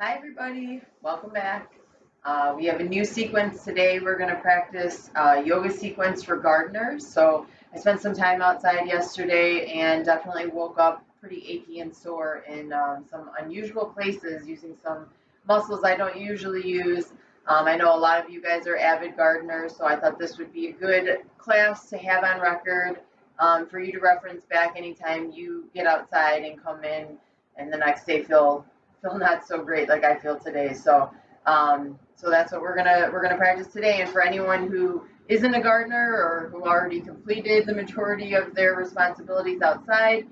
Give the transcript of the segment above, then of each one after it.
Hi everybody, welcome back. We have a new sequence today. We're going to practice yoga sequence for gardeners. So I spent some time outside yesterday and definitely woke up pretty achy and sore in some unusual places using some muscles I don't usually use. I know a lot of you guys are avid gardeners, so I thought this would be a good class to have on record for you to reference back anytime you get outside and come in and the next day feel not so great like I feel today. So that's what we're gonna practice today. And for anyone who isn't a gardener or who already completed the majority of their responsibilities outside,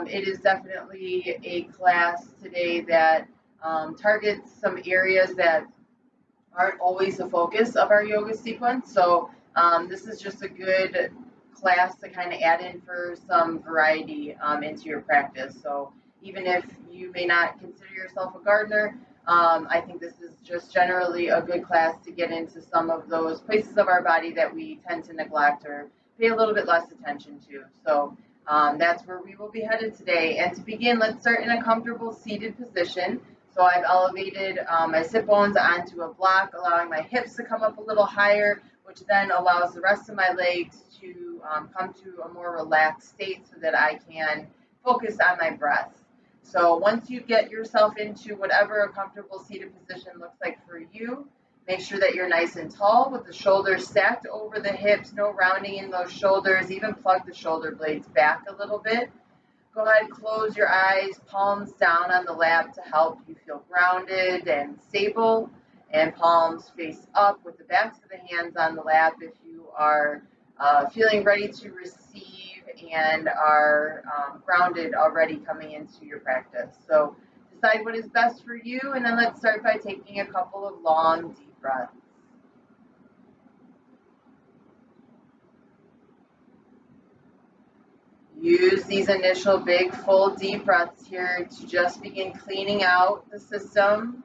it is definitely a class today that targets some areas that aren't always the focus of our yoga sequence. So this is just a good class to kind of add in for some variety into your practice. So even if you may not consider yourself a gardener, I think this is just generally a good class to get into some of those places of our body that we tend to neglect or pay a little bit less attention to. So that's where we will be headed today. And to begin, let's start in a comfortable seated position. So I've elevated my sit bones onto a block, allowing my hips to come up a little higher, which then allows the rest of my legs to come to a more relaxed state so that I can focus on my breath. So once you get yourself into whatever a comfortable seated position looks like for you, make sure that you're nice and tall with the shoulders stacked over the hips, no rounding in those shoulders, even plug the shoulder blades back a little bit. Go ahead, close your eyes, palms down on the lap to help you feel grounded and stable, and palms face up with the backs of the hands on the lap if you are feeling ready to receive and are grounded already coming into your practice. So decide what is best for you, and then let's start by taking a couple of long, deep breaths. Use these initial big, full, deep breaths here to just begin cleaning out the system.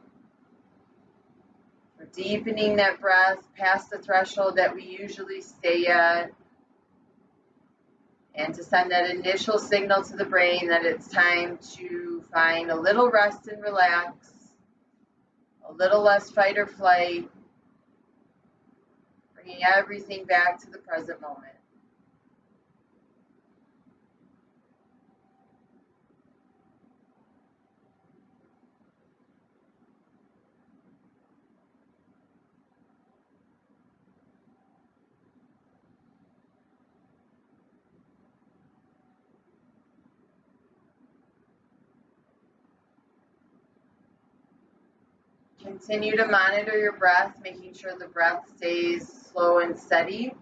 We're deepening that breath past the threshold that we usually stay at, and to send that initial signal to the brain that it's time to find a little rest and relax, a little less fight or flight, bringing everything back to the present moment. Continue to monitor your breath, making sure the breath stays slow and steady.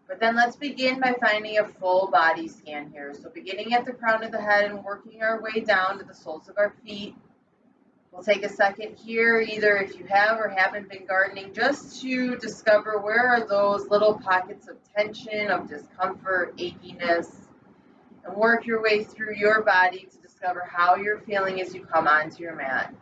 But then let's begin by finding a full body scan here. So beginning at the crown of the head and working our way down to the soles of our feet. We'll take a second here, either if you have or haven't been gardening, just to discover where are those little pockets of tension, of discomfort, achiness, and work your way through your body to discover how you're feeling as you come onto your mat.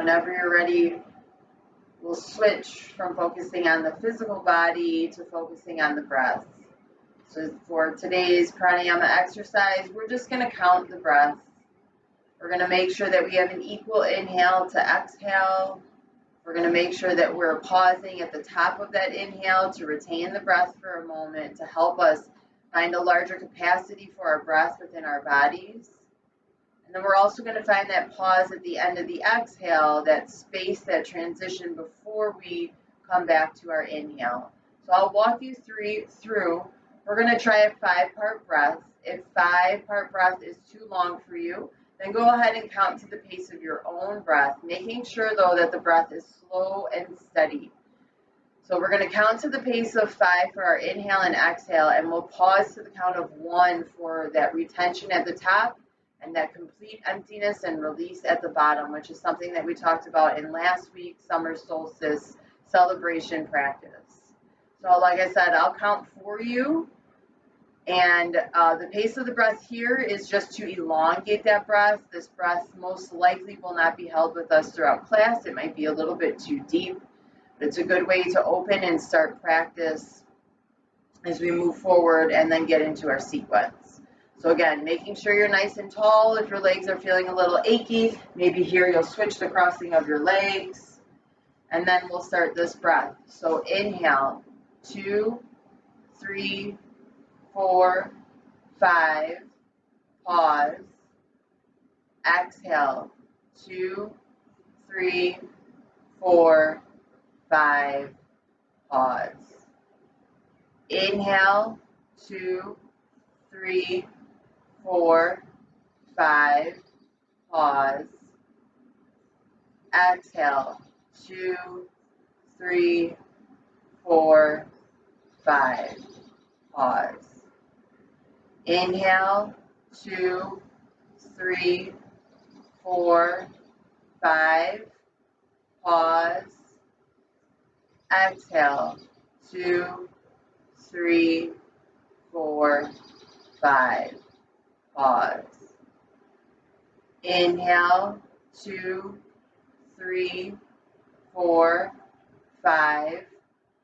whenever you're ready, we'll switch from focusing on the physical body to focusing on the breath. So for today's pranayama exercise, we're just going to count the breaths. We're going to make sure that we have an equal inhale to exhale. We're going to make sure that we're pausing at the top of that inhale to retain the breath for a moment to help us find a larger capacity for our breath within our bodies. And then we're also going to find that pause at the end of the exhale, that space, that transition before we come back to our inhale. So I'll walk you through. We're going to try a 5-part breath. If 5-part breath is too long for you, then go ahead and count to the pace of your own breath, making sure, though, that the breath is slow and steady. So we're going to count to the pace of 5 for our inhale and exhale, and we'll pause to the count of 1 for that retention at the top and that complete emptiness and release at the bottom, which is something that we talked about in last week's summer solstice celebration practice. So like I said, I'll count for you. And the pace of the breath here is just to elongate that breath. This breath most likely will not be held with us throughout class. It might be a little bit too deep, but it's a good way to open and start practice as we move forward and then get into our sequence. So again, making sure you're nice and tall. If your legs are feeling a little achy, maybe here you'll switch the crossing of your legs. And then we'll start this breath. So inhale, 2, 3, 4, 5, pause. Exhale, 2, 3, 4, 5, pause. Inhale, 2, 3, 4, 5, pause. Exhale, 2, 3, 4, 5, pause. Inhale, 2, 3, 4, 5, pause. Exhale, 2, 3, 4, 5, pause. Inhale, 2, 3, 4, 5,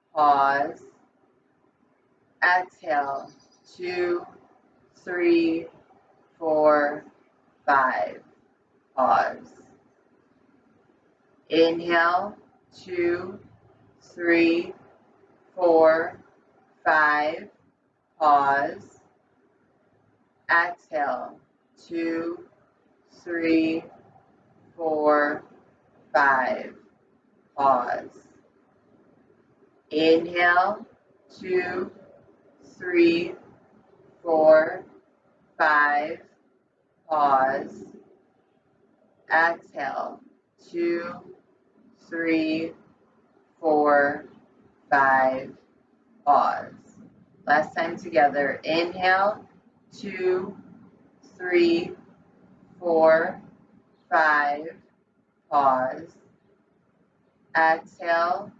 pause. Exhale, 2, 3, 4, 5, pause. Inhale, 2, 3, 4, 5, pause. Exhale, 2, 3, 4, 5, pause. Inhale, 2, 3, 4, 5, pause. Exhale, 2, 3, 4, 5, pause. Last time together. Inhale, 2, 3, 4, 5, pause. Exhale,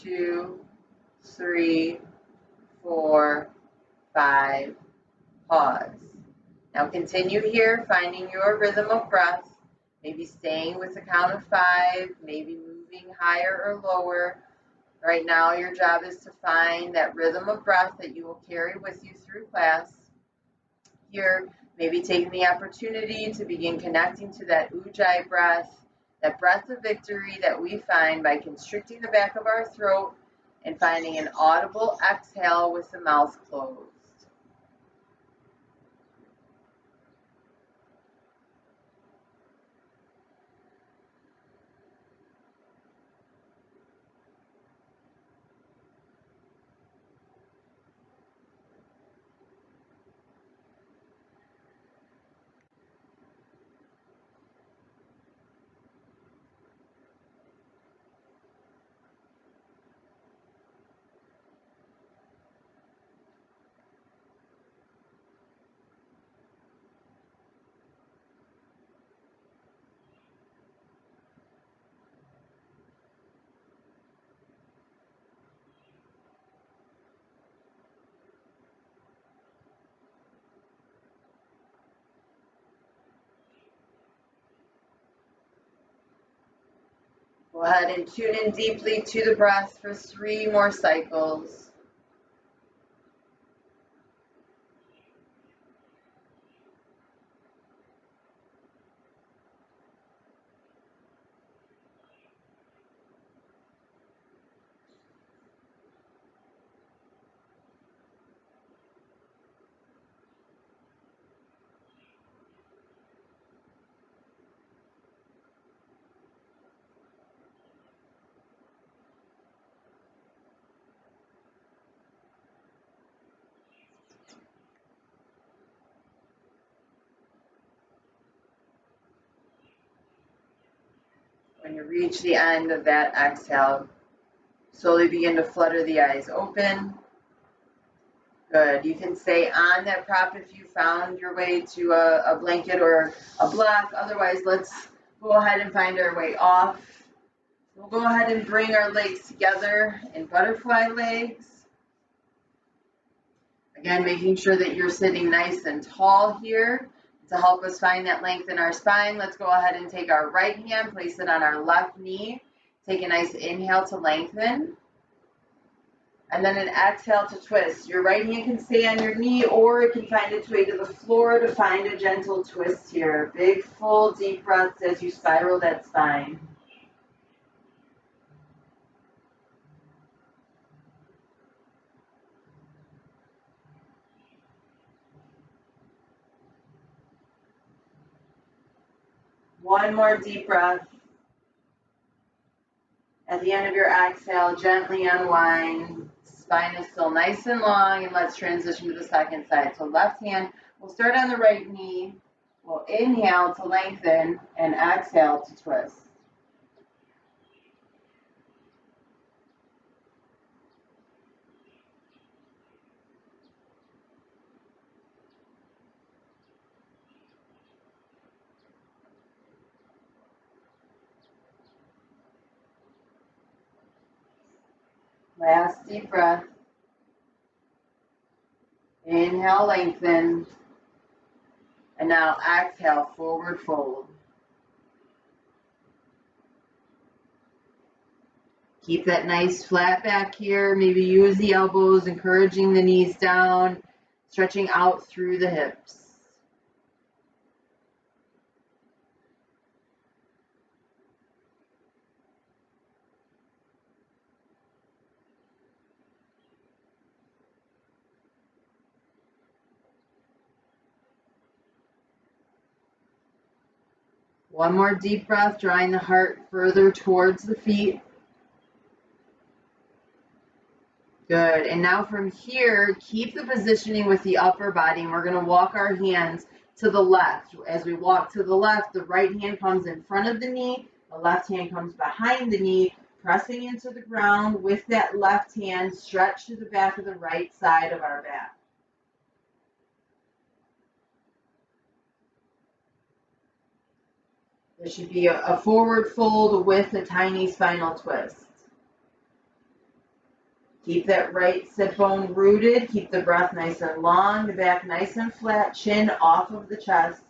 2, 3, 4, 5, pause. Now continue here, finding your rhythm of breath, maybe staying with the count of 5, maybe moving higher or lower. Right now, your job is to find that rhythm of breath that you will carry with you through class. Here, maybe taking the opportunity to begin connecting to that ujjayi breath, that breath of victory that we find by constricting the back of our throat and finding an audible exhale with the mouth closed. Go ahead and tune in deeply to the breath for 3 more cycles. When you reach the end of that exhale, slowly begin to flutter the eyes open. Good. You can stay on that prop if you found your way to a blanket or a block. Otherwise, let's go ahead and find our way off. We'll go ahead and bring our legs together in butterfly legs. Again, making sure that you're sitting nice and tall here. To help us find that length in our spine, let's go ahead and take our right hand, place it on our left knee. Take a nice inhale to lengthen. And then an exhale to twist. Your right hand can stay on your knee or it can find its way to the floor to find a gentle twist here. Big, full, deep breaths as you spiral that spine. One more deep breath. At the end of your exhale, gently unwind. Spine is still nice and long, and let's transition to the second side. So left hand, we'll start on the right knee. We'll inhale to lengthen and exhale to twist. Last deep breath. Inhale, lengthen. And now exhale, forward fold. Keep that nice flat back here. Maybe use the elbows, encouraging the knees down, stretching out through the hips. One more deep breath, drawing the heart further towards the feet. Good. And now from here, keep the positioning with the upper body. And we're going to walk our hands to the left. As we walk to the left, the right hand comes in front of the knee. The left hand comes behind the knee, pressing into the ground with that left hand stretched to the back of the right side of our back. There should be a forward fold with a tiny spinal twist. Keep that right sit bone rooted. Keep the breath nice and long, the back nice and flat, chin off of the chest.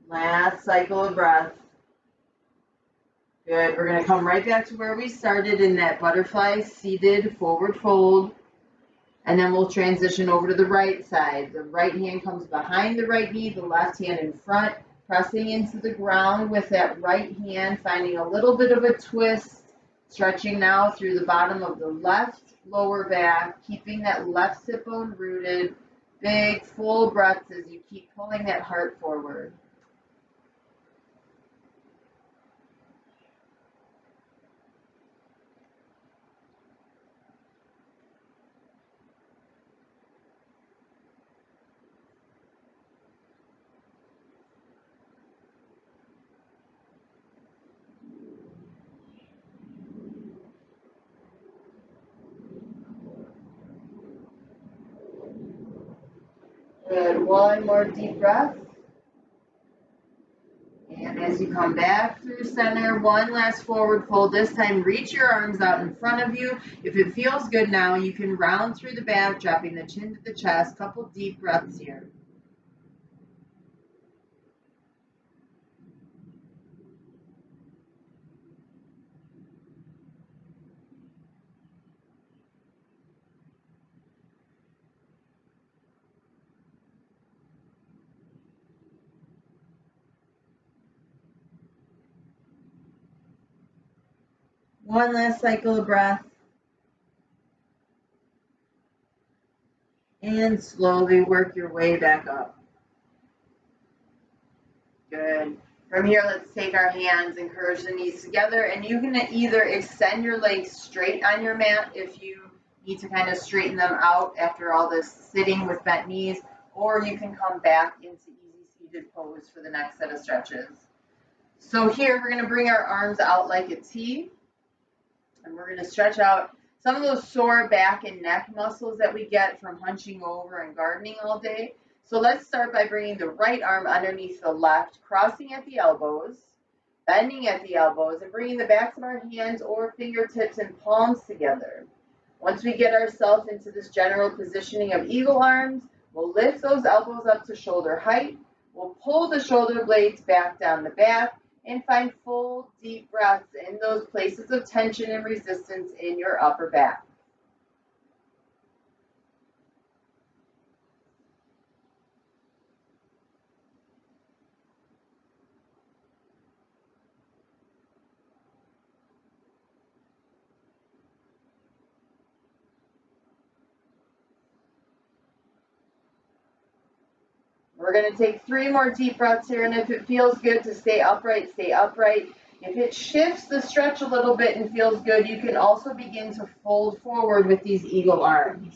Last cycle of breath. Good. We're going to come right back to where we started in that butterfly seated forward fold. And then we'll transition over to the right side. The right hand comes behind the right knee, the left hand in front. Pressing into the ground with that right hand, finding a little bit of a twist, stretching now through the bottom of the left lower back, keeping that left sit bone rooted. Big, full breaths as you keep pulling that heart forward. Good. One more deep breath. And as you come back through center, one last forward fold. This time, reach your arms out in front of you. If it feels good now, you can round through the back, dropping the chin to the chest. Couple deep breaths here. One last cycle of breath. And slowly work your way back up. Good. From here, let's take our hands and curve the knees together. And you can either extend your legs straight on your mat if you need to kind of straighten them out after all this sitting with bent knees, or you can come back into easy seated pose for the next set of stretches. So here, we're going to bring our arms out like a T, and we're going to stretch out some of those sore back and neck muscles that we get from hunching over and gardening all day. So let's start by bringing the right arm underneath the left, crossing at the elbows, bending at the elbows, and bringing the backs of our hands or fingertips and palms together. Once we get ourselves into this general positioning of eagle arms, we'll lift those elbows up to shoulder height. We'll pull the shoulder blades back down the back and find full deep breaths in those places of tension and resistance in your upper back. We're going to take 3 more deep breaths here, and if it feels good to stay upright, stay upright. If it shifts the stretch a little bit and feels good, you can also begin to fold forward with these eagle arms.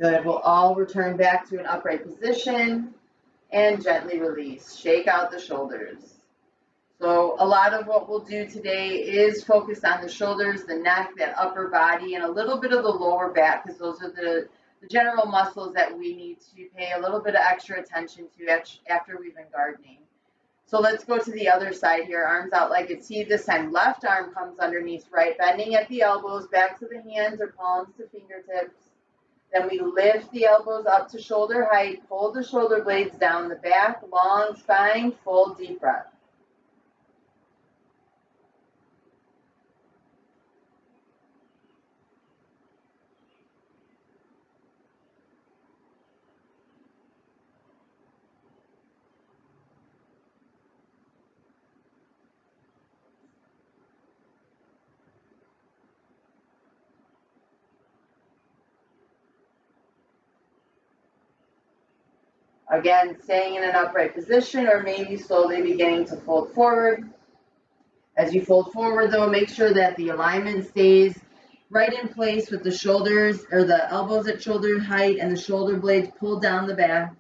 Good. We'll all return back to an upright position and gently release. Shake out the shoulders. So a lot of what we'll do today is focus on the shoulders, the neck, that upper body, and a little bit of the lower back, because those are the general muscles that we need to pay a little bit of extra attention to after we've been gardening. So let's go to the other side here. Arms out like a T. This time left arm comes underneath right, bending at the elbows, back to the hands or palms to fingertips. Then we lift the elbows up to shoulder height, pull the shoulder blades down the back, long spine, full deep breath. Again, staying in an upright position or maybe slowly beginning to fold forward. As you fold forward though, make sure that the alignment stays right in place with the shoulders or the elbows at shoulder height and the shoulder blades pulled down the back.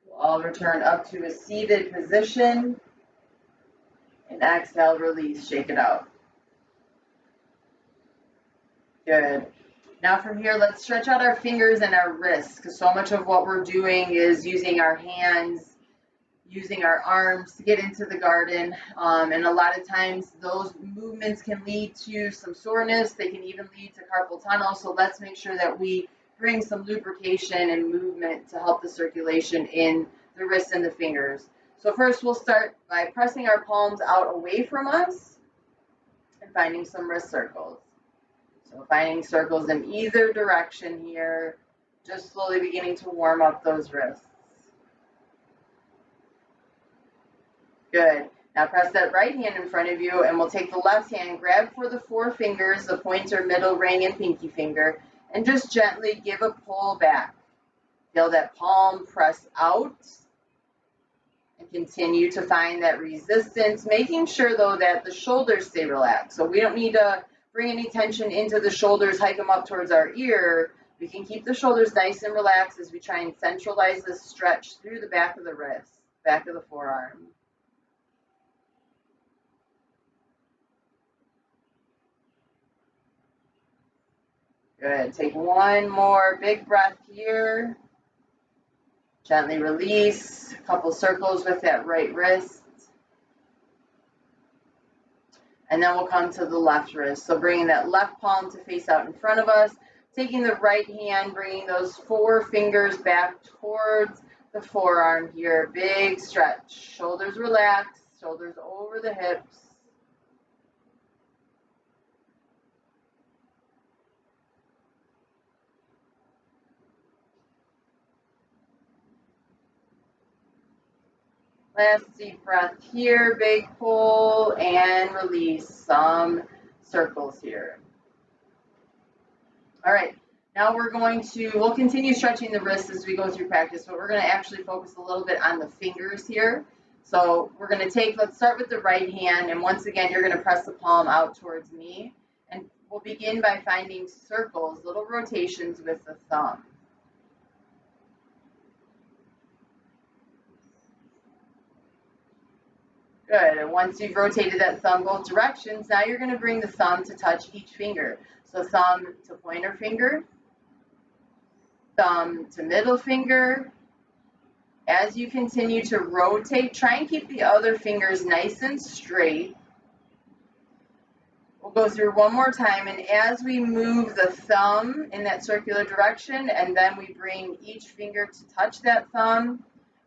We'll all return up to a seated position. And exhale, release, shake it out. Good. Now from here, let's stretch out our fingers and our wrists, because so much of what we're doing is using our hands, using our arms to get into the garden. And a lot of times those movements can lead to some soreness. They can even lead to carpal tunnel. So let's make sure that we bring some lubrication and movement to help the circulation in the wrists and the fingers. So first we'll start by pressing our palms out away from us and finding some wrist circles. So finding circles in either direction here, just slowly beginning to warm up those wrists. Good. Now press that right hand in front of you, and we'll take the left hand, grab for the 4 fingers, the pointer, middle, ring, and pinky finger, and just gently give a pull back. Feel that palm press out. And continue to find that resistance, making sure though that the shoulders stay relaxed. So we don't need to bring any tension into the shoulders, hike them up towards our ear. We can keep the shoulders nice and relaxed as we try and centralize this stretch through the back of the wrist, back of the forearm. Good. Take one more big breath here. Gently release, a couple circles with that right wrist. And then we'll come to the left wrist. So bringing that left palm to face out in front of us, Taking the right hand, bringing those 4 fingers back towards the forearm here. Big stretch. Shoulders relaxed, shoulders over the hips. Last deep breath here, big pull and release. Some circles here. All right, now we'll continue stretching the wrists as we go through practice, but we're going to actually focus a little bit on the fingers here. So we're going to let's start with the right hand, and once again, you're going to press the palm out towards me, and we'll begin by finding circles, little rotations with the thumb. Good, and once you've rotated that thumb both directions, now you're going to bring the thumb to touch each finger. So thumb to pointer finger, thumb to middle finger. As you continue to rotate, try and keep the other fingers nice and straight. We'll go through one more time, and as we move the thumb in that circular direction, and then we bring each finger to touch that thumb,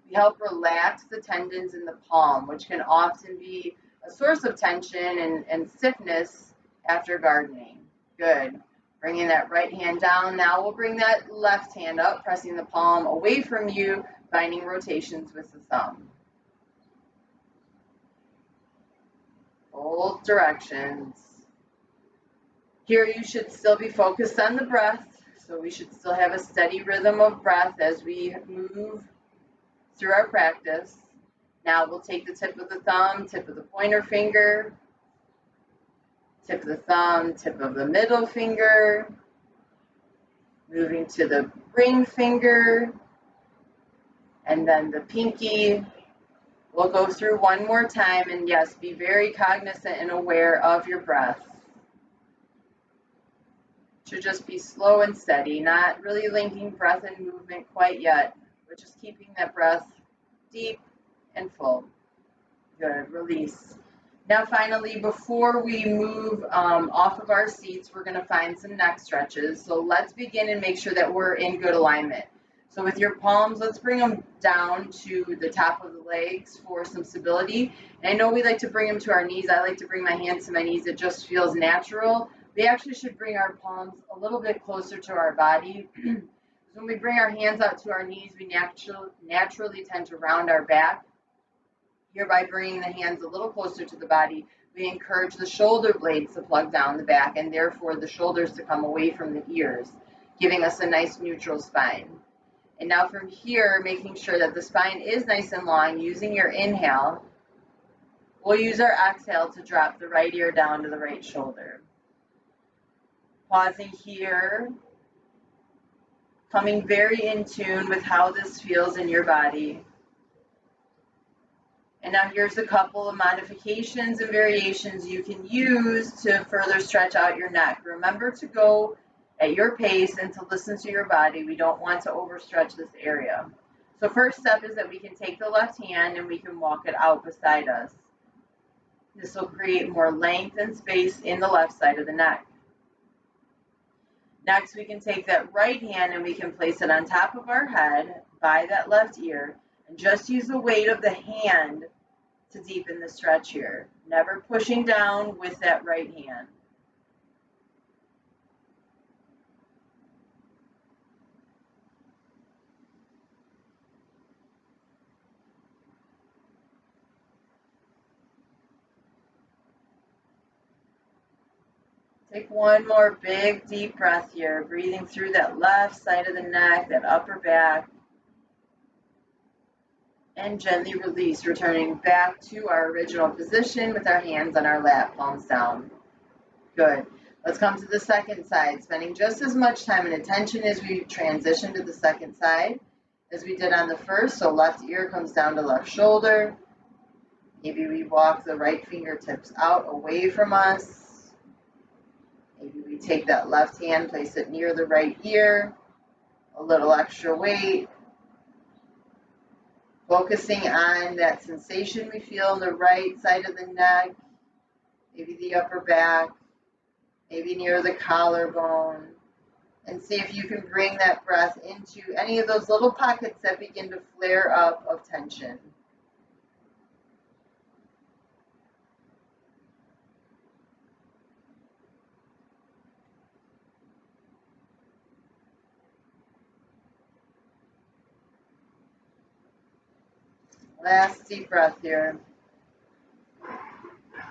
we help relax the tendons in the palm, which can often be a source of tension and stiffness after gardening. Good. Bringing that right hand down. Now we'll bring that left hand up, pressing the palm away from you, finding rotations with the thumb. Both directions. Here you should still be focused on the breath, so we should still have a steady rhythm of breath as we move through our practice. Now we'll take the tip of the thumb, tip of the pointer finger, tip of the thumb, tip of the middle finger, moving to the ring finger, and then the pinky. We'll go through one more time, and yes, be very cognizant and aware of your breath. Should just be slow and steady, not really linking breath and movement quite yet, but just keeping that breath deep and full. Good, release. Now finally, before we move off of our seats, we're going to find some neck stretches. So let's begin and make sure that we're in good alignment. So with your palms, let's bring them down to the top of the legs for some stability. And I know we like to bring them to our knees. I like to bring my hands to my knees. It just feels natural. We actually should bring our palms a little bit closer to our body. When we bring our hands out to our knees, we naturally tend to round our back. Here, by bringing the hands a little closer to the body, we encourage the shoulder blades to plug down the back and therefore the shoulders to come away from the ears, giving us a nice neutral spine. And now from here, making sure that the spine is nice and long, using your inhale, we'll use our exhale to drop the right ear down to the right shoulder. Pausing here, coming very in tune with how this feels in your body. And now here's a couple of modifications and variations you can use to further stretch out your neck. Remember to go at your pace and to listen to your body. We don't want to overstretch this area. So first step is that we can take the left hand and we can walk it out beside us. This will create more length and space in the left side of the neck. Next, we can take that right hand and we can place it on top of our head by that left ear and just use the weight of the hand to deepen the stretch here. Never pushing down with that right hand. Take one more big deep breath here, breathing through that left side of the neck, that upper back. And gently release, returning back to our original position with our hands on our lap, palms down. Good. Let's come to the second side, spending just as much time and attention as we transition to the second side as we did on the first. So left ear comes down to left shoulder. Maybe we walk the right fingertips out away from us. Maybe we take that left hand, place it near the right ear. A little extra weight. Focusing on that sensation we feel on the right side of the neck, maybe the upper back, maybe near the collarbone, And see if you can bring that breath into any of those little pockets that begin to flare up of tension. Last deep breath here.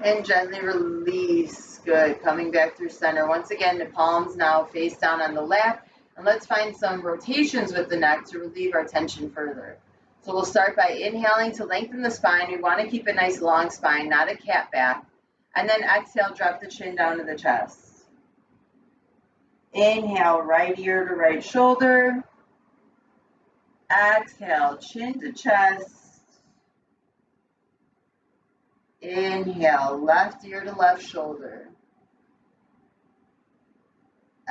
And gently release. Good. Coming back through center. Once again, the palms now face down on the lap. And let's find some rotations with the neck to relieve our tension further. So we'll start by inhaling to lengthen the spine. We want to keep a nice long spine, not a cat back. And then exhale, drop the chin down to the chest. Inhale, right ear to right shoulder. Exhale, chin to chest. Inhale, left ear to left shoulder.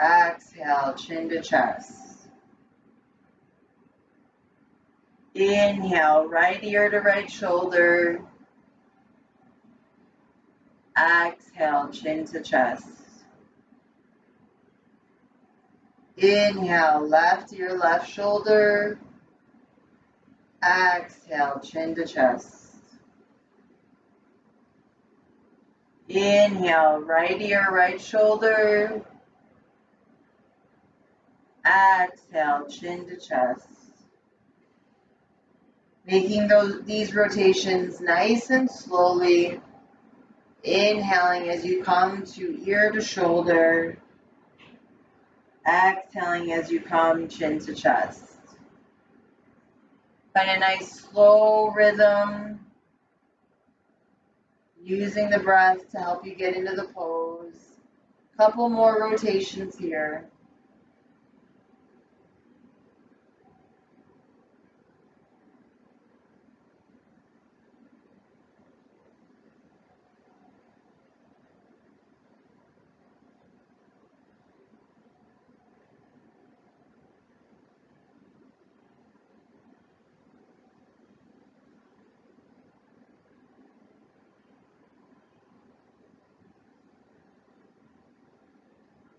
Exhale, chin to chest. Inhale, right ear to right shoulder. Exhale, chin to chest. Inhale, left ear, left shoulder. Exhale, chin to chest. Inhale, right ear, right shoulder. Exhale, chin to chest. Making these rotations nice and slowly. Inhaling as you come to ear to shoulder. Exhaling as you come chin to chest. Find a nice slow rhythm. Using the breath to help you get into the pose. Couple more rotations here.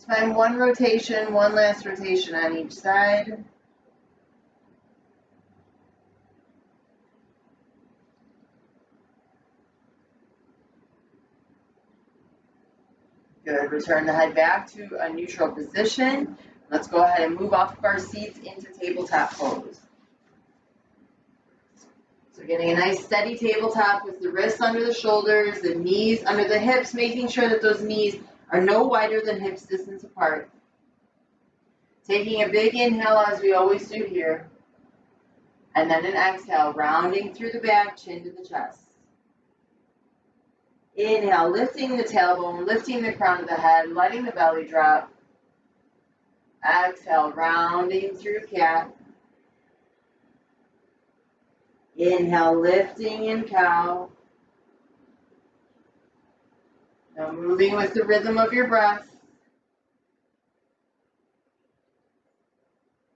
Find one rotation, one last rotation on each side. Good. Return the head back to a neutral position. Let's go ahead and move off of our seats into tabletop pose. So getting a nice steady tabletop with the wrists under the shoulders, the knees under the hips, making sure that those knees are no wider than hips distance apart. Taking a big inhale as we always do here. And then an exhale, rounding through the back, chin to the chest. Inhale, lifting the tailbone, lifting the crown of the head, letting the belly drop. Exhale, rounding through cat. Inhale, lifting in cow. Now moving with the rhythm of your breath.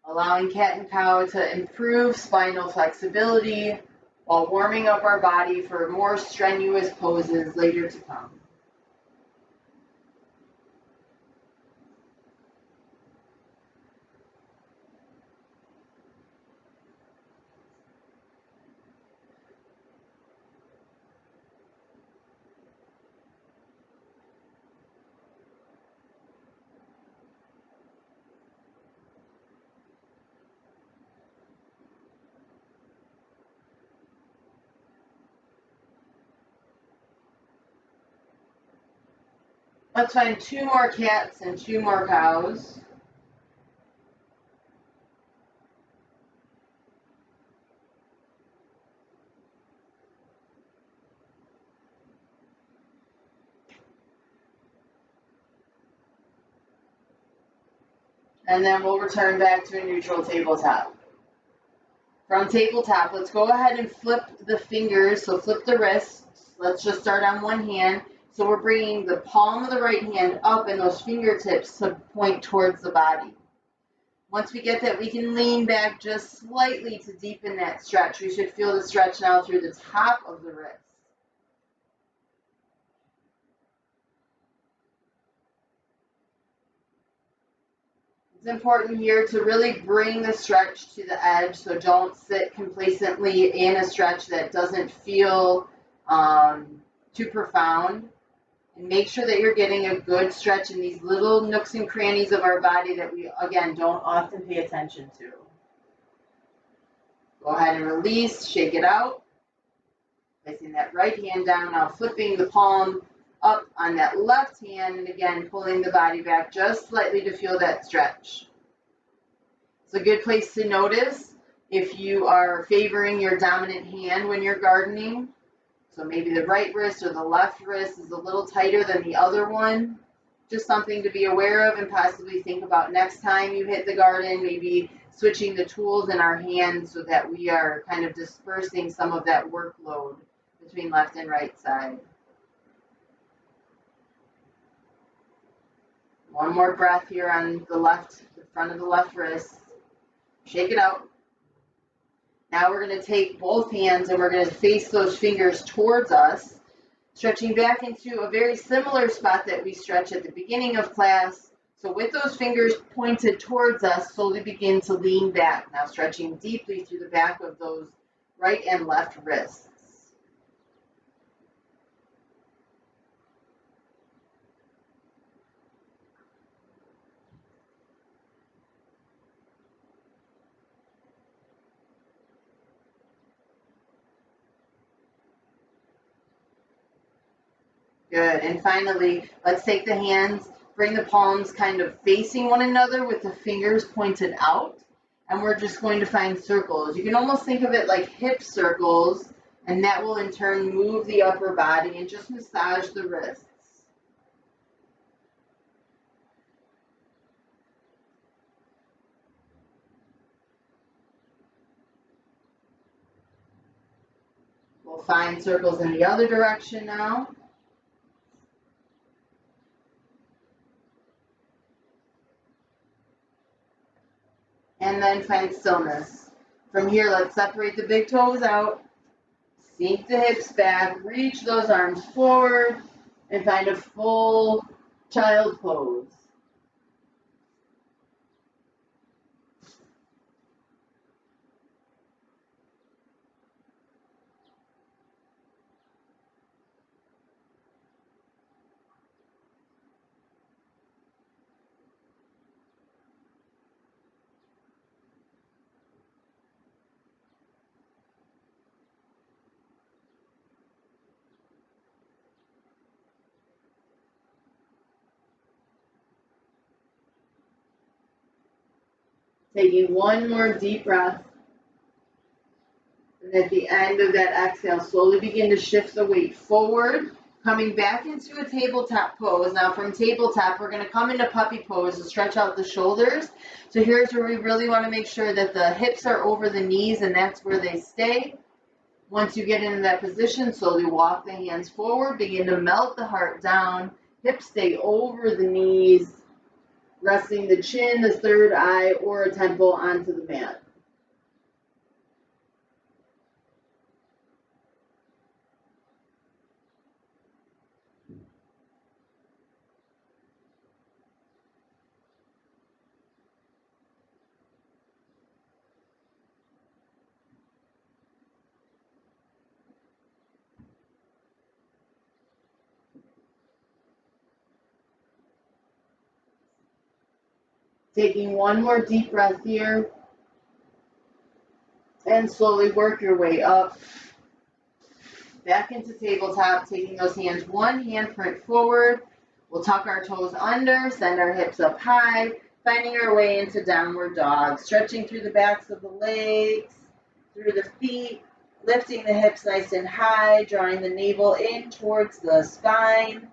Allowing cat and cow to improve spinal flexibility while warming up our body for more strenuous poses later to come. Let's find 2 more cats and 2 more cows. And then we'll return back to a neutral tabletop. From tabletop, let's go ahead and flip the fingers, so flip the wrists. Let's just start on one hand. So we're bringing the palm of the right hand up and those fingertips to point towards the body. Once we get that, we can lean back just slightly to deepen that stretch. We should feel the stretch now through the top of the wrist. It's important here to really bring the stretch to the edge, so don't sit complacently in a stretch that doesn't feel too profound. And make sure that you're getting a good stretch in these little nooks and crannies of our body that we, again, don't often pay attention to. Go ahead and release, shake it out. Placing that right hand down, now flipping the palm up on that left hand, and again, pulling the body back just slightly to feel that stretch. It's a good place to notice if you are favoring your dominant hand when you're gardening. So maybe the right wrist or the left wrist is a little tighter than the other one. Just something to be aware of and possibly think about next time you hit the garden, maybe switching the tools in our hands so that we are kind of dispersing some of that workload between left and right side. One more breath here on the left, the front of the left wrist. Shake it out. Now we're going to take both hands and we're going to face those fingers towards us, stretching back into a very similar spot that we stretch at the beginning of class. So with those fingers pointed towards us, slowly begin to lean back. Now stretching deeply through the back of those right and left wrists. Good. And finally, let's take the hands, bring the palms kind of facing one another with the fingers pointed out. And we're just going to find circles. You can almost think of it like hip circles, and that will in turn move the upper body and just massage the wrists. We'll find circles in the other direction now. And then find stillness. From here, let's separate the big toes out, sink the hips back, reach those arms forward, and find a full child pose. Taking one more deep breath. And at the end of that exhale, slowly begin to shift the weight forward, coming back into a tabletop pose. Now from tabletop, we're going to come into puppy pose and stretch out the shoulders. So here's where we really want to make sure that the hips are over the knees, and that's where they stay. Once you get into that position, slowly walk the hands forward, begin to melt the heart down, hips stay over the knees, resting the chin, the third eye, or a temple onto the mat. Taking one more deep breath here. And slowly work your way up. Back into tabletop, taking those hands one handprint forward. We'll tuck our toes under, send our hips up high, finding our way into downward dog. Stretching through the backs of the legs, through the feet, lifting the hips nice and high, drawing the navel in towards the spine.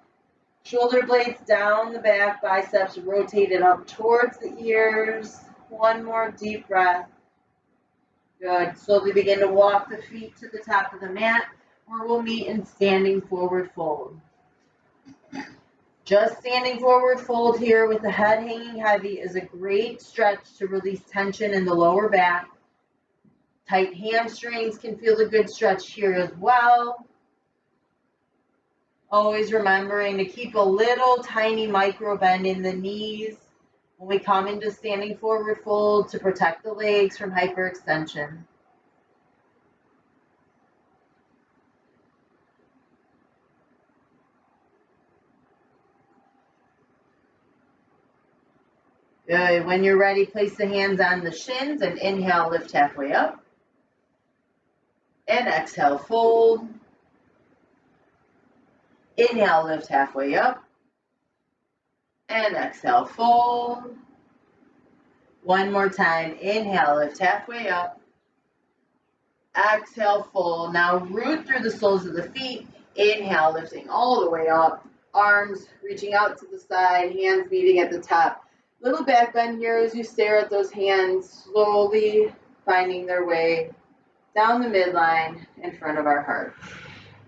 Shoulder blades down the back, biceps rotated up towards the ears. One more deep breath. Good. Slowly begin to walk the feet to the top of the mat, where we'll meet in standing forward fold. Just standing forward fold here with the head hanging heavy is a great stretch to release tension in the lower back. Tight hamstrings can feel a good stretch here as well. Always remembering to keep a little tiny micro bend in the knees When we come into standing forward fold to protect the legs from hyperextension. Good. When you're ready, place the hands on the shins and inhale, lift halfway up. And exhale, fold. Inhale, lift halfway up. And exhale, fold. One more time. Inhale, lift halfway up. Exhale, fold. Now root through the soles of the feet. Inhale, lifting all the way up. Arms reaching out to the side, hands meeting at the top. Little back bend here as you stare at those hands, slowly finding their way down the midline in front of our heart.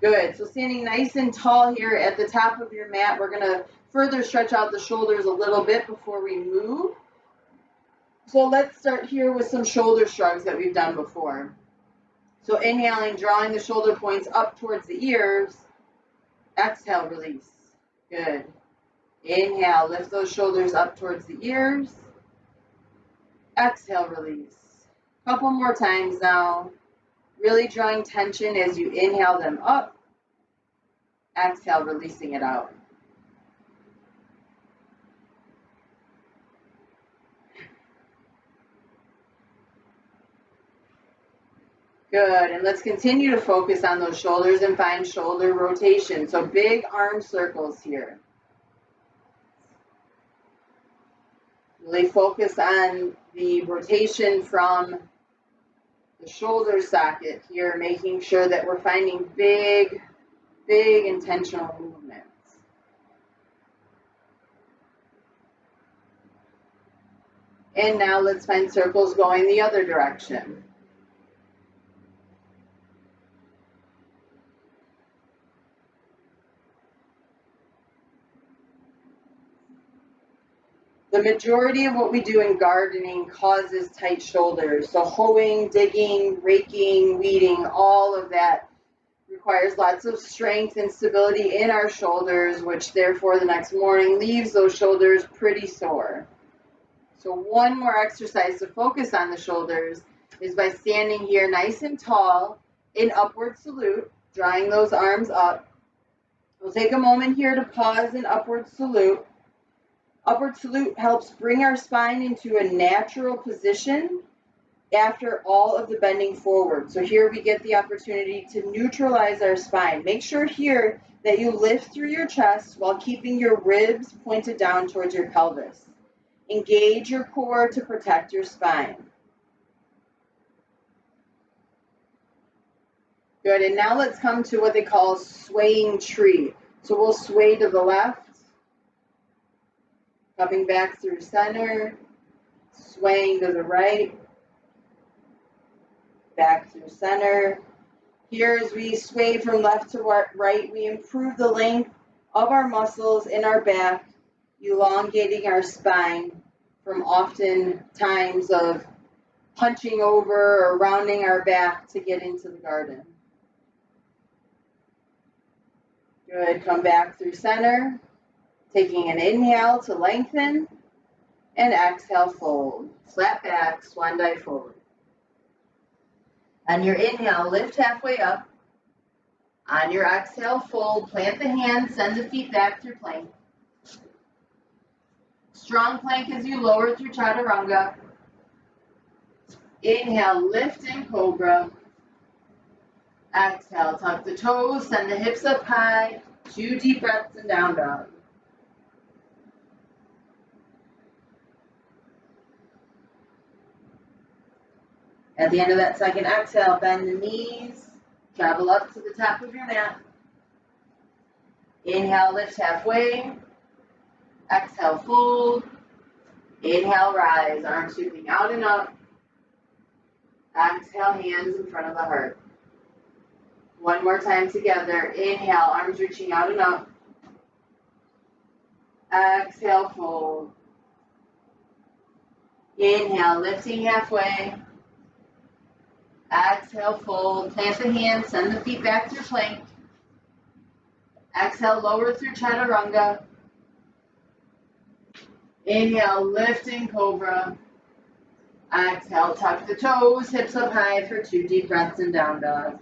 Good. So standing nice and tall here at the top of your mat, we're going to further stretch out the shoulders a little bit before we move. So let's start here with some shoulder shrugs that we've done before. So inhaling, drawing the shoulder points up towards the ears. Exhale, release. Good. Inhale, lift those shoulders up towards the ears. Exhale, release. Couple more times now. Really drawing tension as you inhale them up. Exhale, releasing it out. Good, and let's continue to focus on those shoulders and find shoulder rotation. So big arm circles here. Really focus on the rotation from the shoulder socket here, making sure that we're finding big intentional movements. And now let's find circles going the other direction. The majority of what we do in gardening causes tight shoulders. So hoeing, digging, raking, weeding, all of that requires lots of strength and stability in our shoulders, which therefore the next morning leaves those shoulders pretty sore. So one more exercise to focus on the shoulders is by standing here nice and tall in upward salute, drawing those arms up. We'll take a moment here to pause in upward salute. Upward salute helps bring our spine into a natural position after all of the bending forward. So here we get the opportunity to neutralize our spine. Make sure here that you lift through your chest while keeping your ribs pointed down towards your pelvis. Engage your core to protect your spine. Good, and now let's come to what they call swaying tree. So we'll sway to the left, coming back through center, swaying to the right, back through center. Here as we sway from left to right, we improve the length of our muscles in our back, elongating our spine from often times of hunching over or rounding our back to get into the garden. Good, come back through center. Taking an inhale to lengthen, and exhale, fold. Flat back, swan dive forward. On your inhale, lift halfway up. On your exhale, fold, plant the hands, send the feet back through plank. Strong plank as you lower through chaturanga. Inhale, lift in cobra. Exhale, tuck the toes, send the hips up high. 2 deep breaths and down dog. At the end of that second exhale, bend the knees, travel up to the top of your mat. Inhale, lift halfway. Exhale, fold. Inhale, rise, arms sweeping out and up. Exhale, hands in front of the heart. One more time together. Inhale, arms reaching out and up. Exhale, fold. Inhale, lifting halfway. Exhale, fold. Plant the hands, send the feet back through plank. Exhale, lower through chaturanga. Inhale, lift in cobra. Exhale, tuck the toes, hips up high for 2 deep breaths in down dog.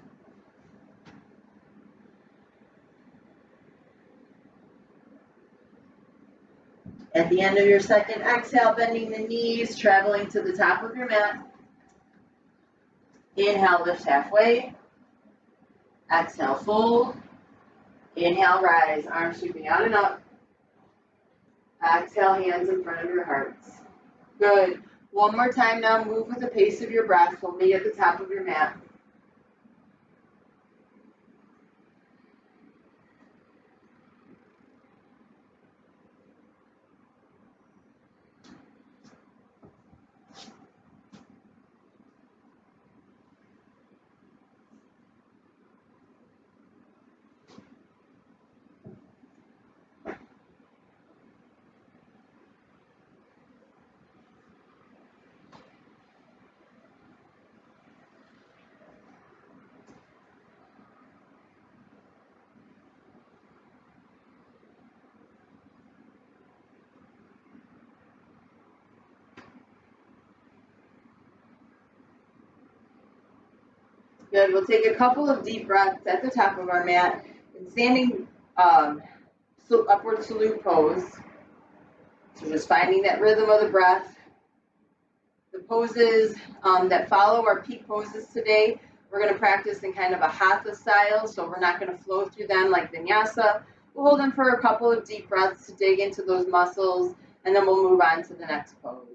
At the end of your second exhale, bending the knees, traveling to the top of your mat. Inhale, lift halfway. Exhale, fold. Inhale, rise, arms sweeping out and up. Exhale, hands in front of your hearts. Good. One more time now, move with the pace of your breath. Hold me at the top of your mat. Good. We'll take a couple of deep breaths at the top of our mat in standing upward salute pose. So just finding that rhythm of the breath. The poses that follow are peak poses today. We're going to practice in kind of a hatha style, so we're not going to flow through them like vinyasa. We'll hold them for a couple of deep breaths to dig into those muscles, and then we'll move on to the next pose.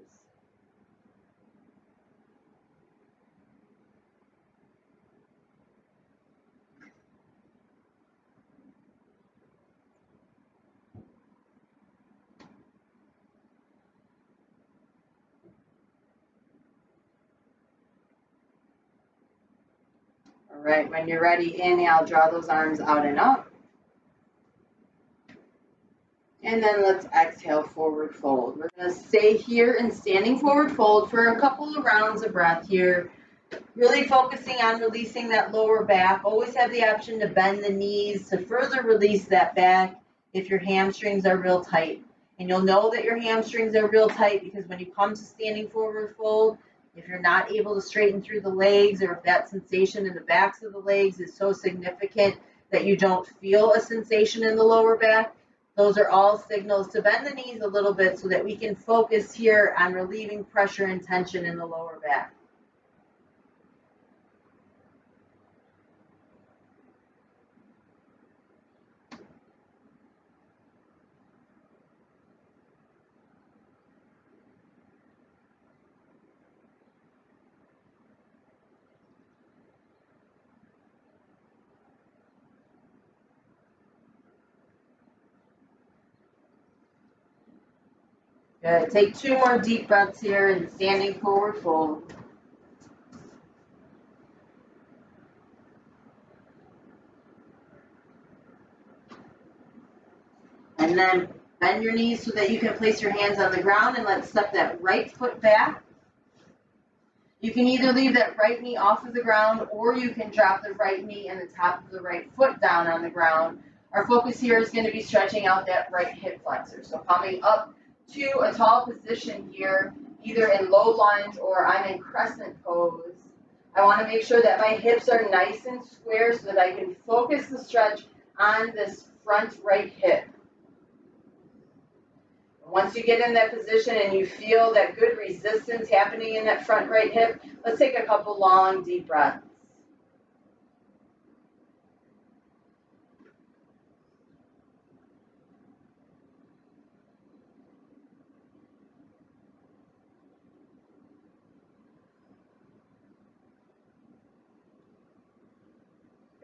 All right, when you're ready, inhale, draw those arms out and up. And then let's exhale, forward fold. We're going to stay here in standing forward fold for a couple of rounds of breath here. Really focusing on releasing that lower back. Always have the option to bend the knees to further release that back if your hamstrings are real tight. And you'll know that your hamstrings are real tight because when you come to standing forward fold, if you're not able to straighten through the legs, or if that sensation in the backs of the legs is so significant that you don't feel a sensation in the lower back, those are all signals to bend the knees a little bit so that we can focus here on relieving pressure and tension in the lower back. Good. Take 2 more deep breaths here in standing forward fold. And then bend your knees so that you can place your hands on the ground, and let's step that right foot back. You can either leave that right knee off of the ground, or you can drop the right knee and the top of the right foot down on the ground. Our focus here is going to be stretching out that right hip flexor. So coming up to a tall position here, either in low lunge or I'm in crescent pose. I want to make sure that my hips are nice and square so that I can focus the stretch on this front right hip. Once you get in that position and you feel that good resistance happening in that front right hip, let's take a couple long, deep breaths.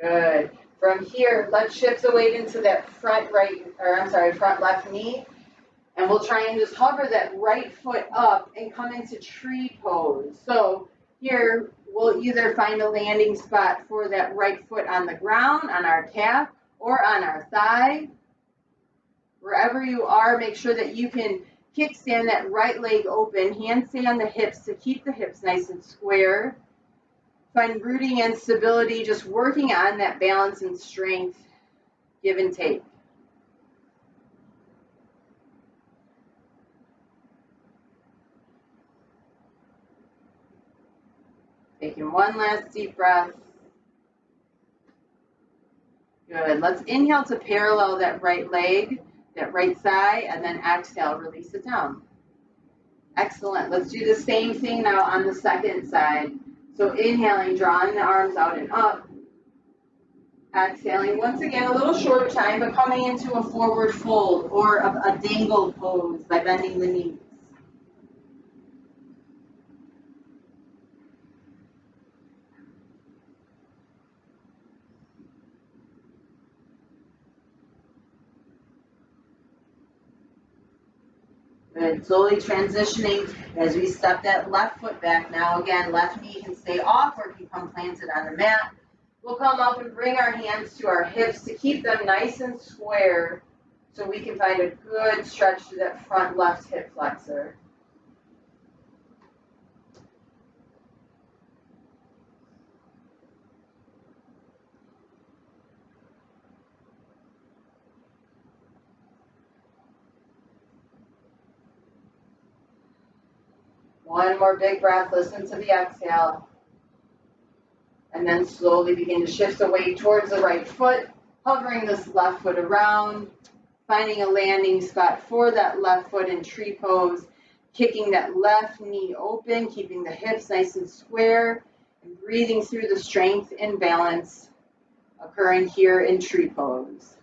Good. From here, let's shift the weight into that front left knee. And we'll try and just hover that right foot up and come into tree pose. So here, we'll either find a landing spot for that right foot on the ground, on our calf, or on our thigh. Wherever you are, make sure that you can kickstand that right leg open, hands stay on the hips to keep the hips nice and square. Find rooting and stability, just working on that balance and strength, give and take. Taking one last deep breath. Good. Let's inhale to parallel that right leg, that right thigh, and then exhale, release it down. Excellent. Let's do the same thing now on the second side. So inhaling, drawing the arms out and up. Exhaling, once again, a little short time, but coming into a forward fold or a dangle pose by bending the knees. Good. Slowly transitioning as we step that left foot back. Now again, left knee can stay off or can come planted on the mat. We'll come up and bring our hands to our hips to keep them nice and square so we can find a good stretch to that front left hip flexor. One more big breath. Listen to the exhale. And then slowly begin to shift the weight towards the right foot, hovering this left foot around, finding a landing spot for that left foot in tree pose, kicking that left knee open, keeping the hips nice and square, and breathing through the strength and balance occurring here in tree pose.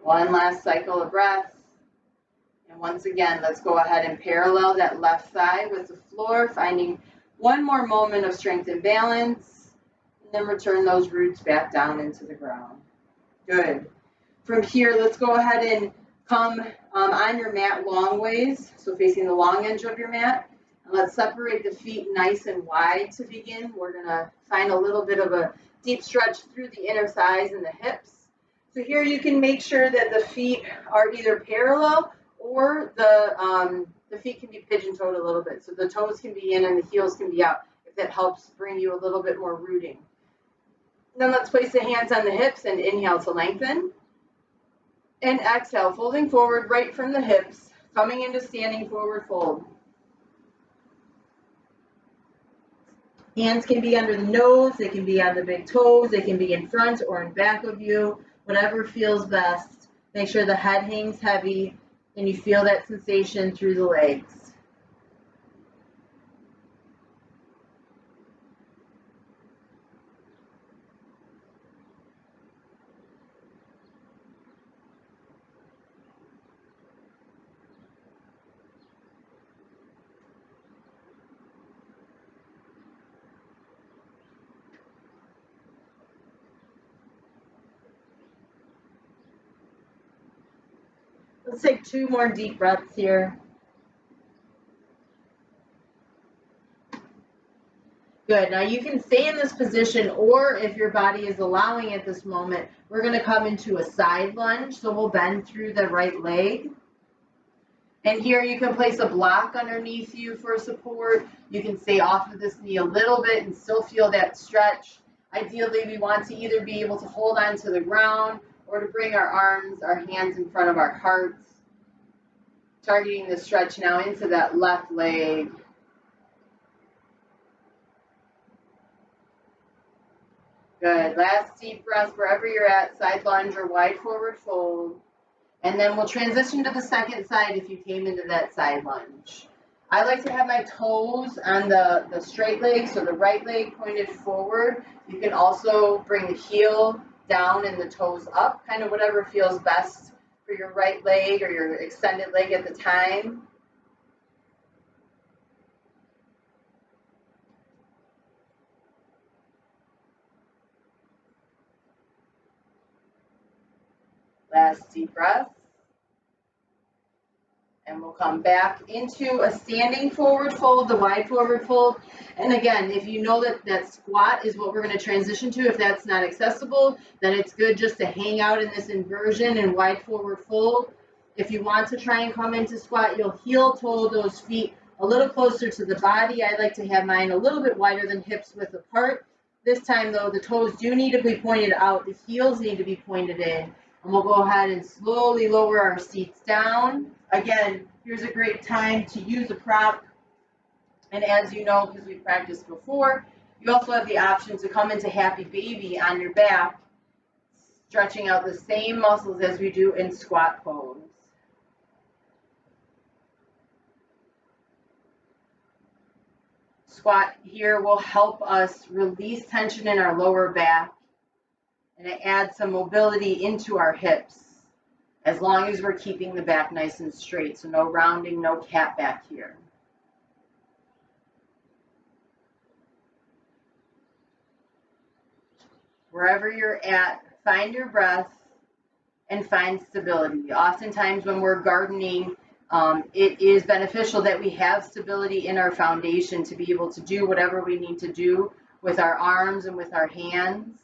One last cycle of breath. And once again, let's go ahead and parallel that left thigh with the floor, finding one more moment of strength and balance, and then return those roots back down into the ground. Good. From here, let's go ahead and come on your mat long ways, so facing the long edge of your mat. And let's separate the feet nice and wide to begin. We're going to find a little bit of a deep stretch through the inner thighs and the hips. So here you can make sure that the feet are either parallel or the feet can be pigeon-toed a little bit. So the toes can be in and the heels can be out, if that helps bring you a little bit more rooting. Then let's place the hands on the hips and inhale to lengthen. And exhale, folding forward right from the hips, coming into standing forward fold. Hands can be under the nose, they can be on the big toes, they can be in front or in back of you. Whatever feels best. Make sure the head hangs heavy and you feel that sensation through the legs. Let's take 2 more deep breaths here. Good. Now you can stay in this position, or if your body is allowing at this moment, we're going to come into a side lunge. So we'll bend through the right leg. And here you can place a block underneath you for support. You can stay off of this knee a little bit and still feel that stretch. Ideally, we want to either be able to hold on to the ground or to bring our arms, our hands in front of our hearts, targeting the stretch now into that left leg. Good. Last deep breath wherever you're at, side lunge or wide forward fold. And then we'll transition to the second side if you came into that side lunge. I like to have my toes on the straight leg, so the right leg pointed forward. You can also bring the heel down and the toes up, kind of whatever feels best for your right leg or your extended leg at the time. Last deep breath. And we'll come back into a standing forward fold, the wide forward fold. And again, if you know that squat is what we're going to transition to, if that's not accessible, then it's good just to hang out in this inversion and wide forward fold. If you want to try and come into squat, you'll heel toe those feet a little closer to the body. I like to have mine a little bit wider than hips width apart, This time though, the toes do need to be pointed out, the heels need to be pointed in, and we'll go ahead and slowly lower our seats down. Again, here's a great time to use a prop, and as you know, because we practiced before, you also have the option to come into happy baby on your back, stretching out the same muscles as we do in squat pose. Squat here will help us release tension in our lower back, and it adds some mobility into our hips, as long as we're keeping the back nice and straight. So no rounding, no cat back here. Wherever you're at, find your breath and find stability. Oftentimes when we're gardening, it is beneficial that we have stability in our foundation to be able to do whatever we need to do with our arms and with our hands.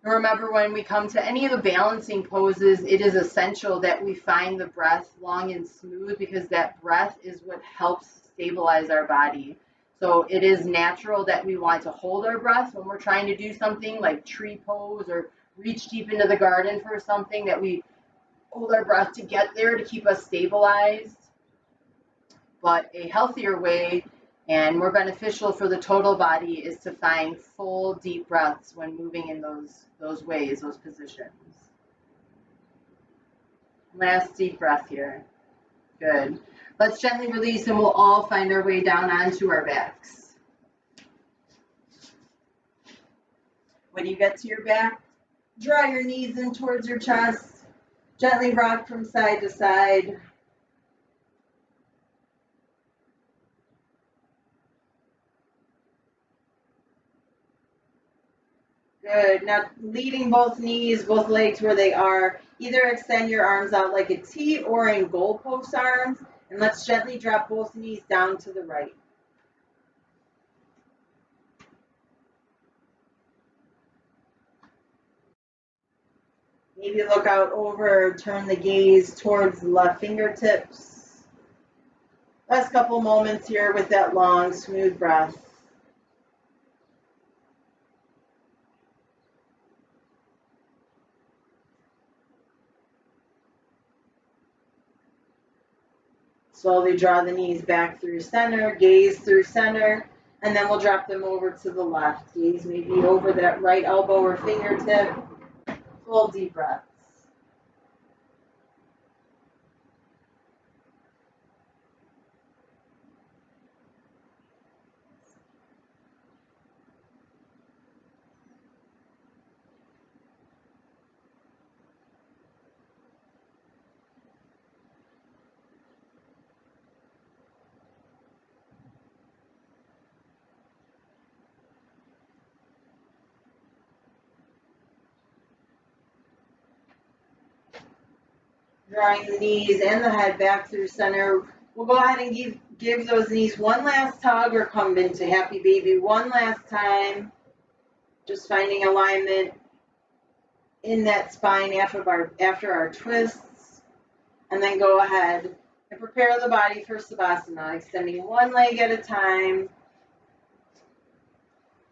And remember, when we come to any of the balancing poses, it is essential that we find the breath long and smooth, because that breath is what helps stabilize our body. So it is natural that we want to hold our breath when we're trying to do something like tree pose or reach deep into the garden for something, that we hold our breath to get there to keep us stabilized. But a healthier way and more beneficial for the total body is to find full deep breaths when moving in those ways, those positions. Last deep breath here. Good. Let's gently release, and we'll all find our way down onto our backs. When you get to your back, draw your knees in towards your chest. Gently rock from side to side. Good. Now leading both knees, both legs where they are. Either extend your arms out like a T or in goalpost arms. And let's gently drop both knees down to the right. Maybe look out over, turn the gaze towards the left fingertips. Last couple moments here with that long, smooth breath. Slowly draw the knees back through center, gaze through center, and then we'll drop them over to the left. Gaze maybe over that right elbow or fingertip. Full deep breaths. Drawing the knees and the head back through center. We'll go ahead and give those knees one last tug, or come into happy baby one last time. Just finding alignment in that spine after our twists. And then go ahead and prepare the body for Savasana, extending one leg at a time.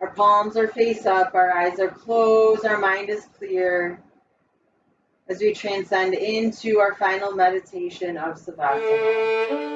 Our palms are face up, our eyes are closed, our mind is clear, as we transcend into our final meditation of Savasana.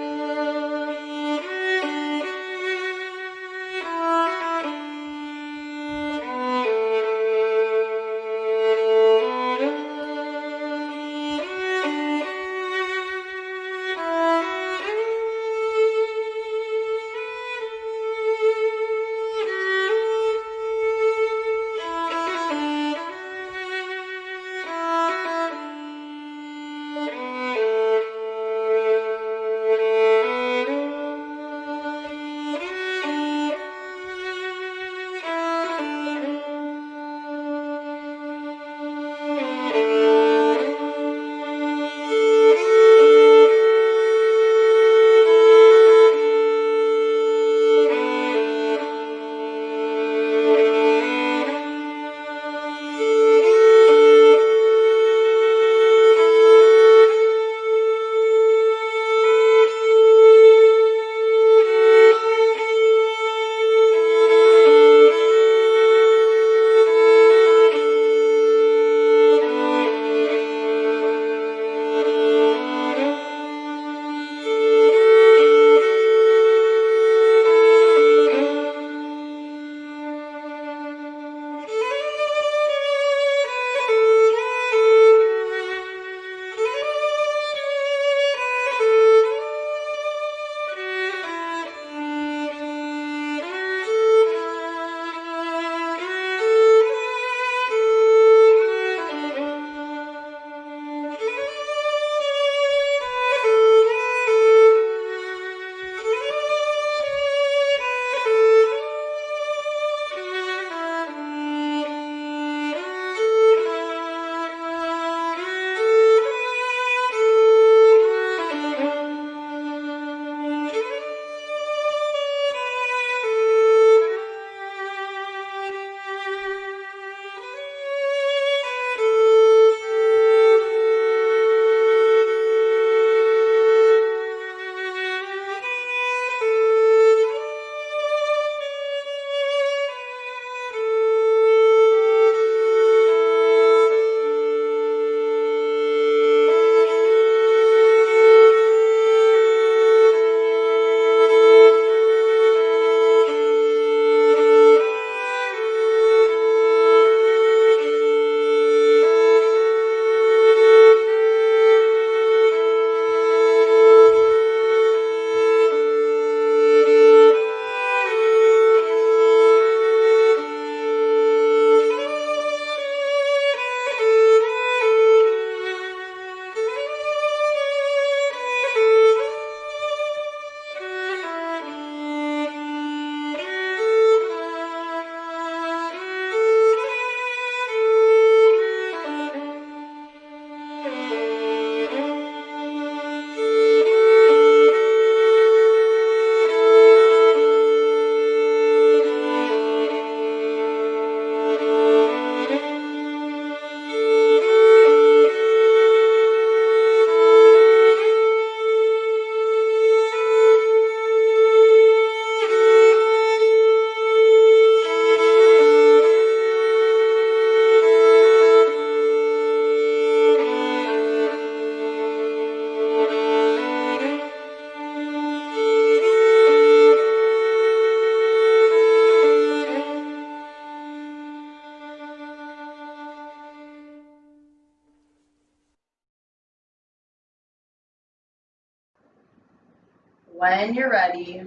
When you're ready,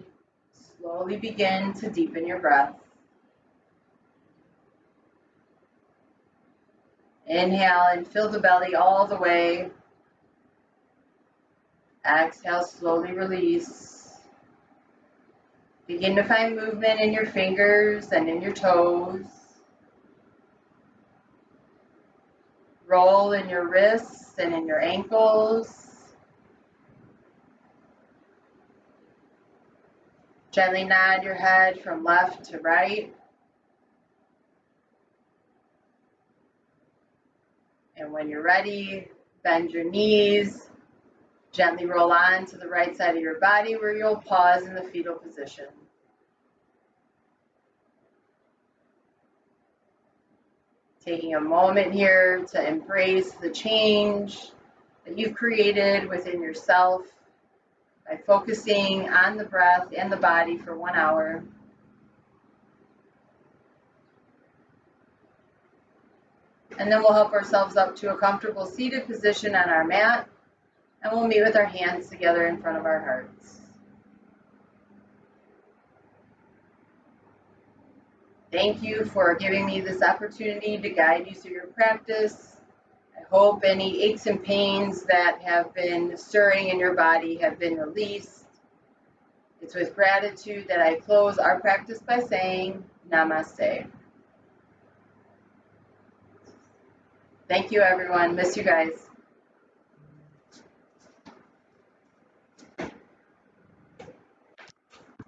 slowly begin to deepen your breath. Inhale and fill the belly all the way. Exhale, slowly release. Begin to find movement in your fingers and in your toes. Roll in your wrists and in your ankles. Gently nod your head from left to right. And when you're ready, bend your knees. Gently roll on to the right side of your body where you'll pause in the fetal position. Taking a moment here to embrace the change that you've created within yourself by focusing on the breath and the body for 1 hour. And then we'll help ourselves up to a comfortable seated position on our mat, and we'll meet with our hands together in front of our hearts. Thank you for giving me this opportunity to guide you through your practice. I hope any aches and pains that have been stirring in your body have been released. It's with gratitude that I close our practice by saying namaste. Thank you, everyone. Miss you guys.